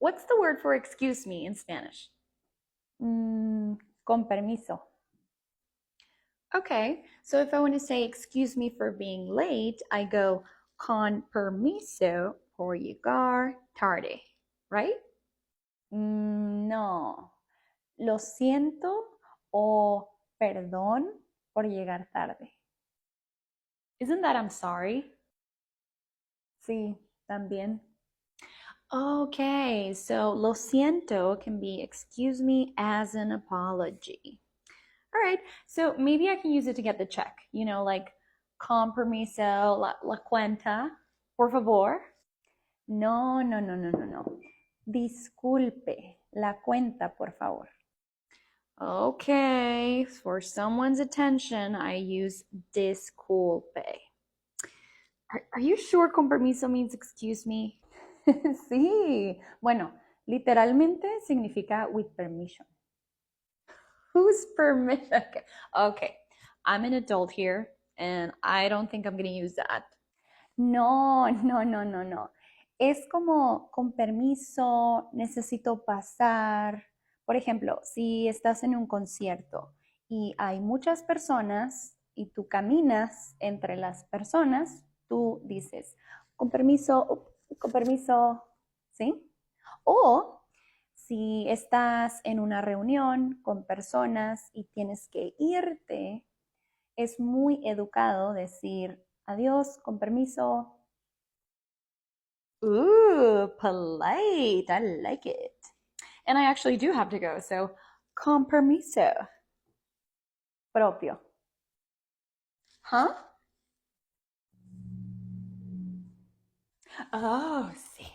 What's the word for excuse me in Spanish? Con permiso. Okay, so if I want to say excuse me for being late, I go con permiso por llegar tarde, right? No. Lo siento o perdón por llegar tarde. Isn't that I'm sorry? Sí, también. Okay, so lo siento can be excuse me as an apology. All right, so maybe I can use it to get the check, like con permiso, la cuenta, por favor. No, no, no, no, no, no. Disculpe la cuenta, por favor. Okay, for someone's attention, I use disculpe. Are you sure con permiso means excuse me? Sí. Bueno, literalmente significa with permission. Whose permission? Okay, I'm an adult here, and I don't think I'm going to use that. No, no, no, no, no. Es como con permiso, necesito pasar. Por ejemplo, si estás en un concierto y hay muchas personas y tú caminas entre las personas, tú dices, con permiso, ¿sí? O si estás en una reunión con personas y tienes que irte, es muy educado decir adiós, con permiso. Ooh, polite. I like it. And I actually do have to go, so con permiso. Propio. Huh? Oh, sí.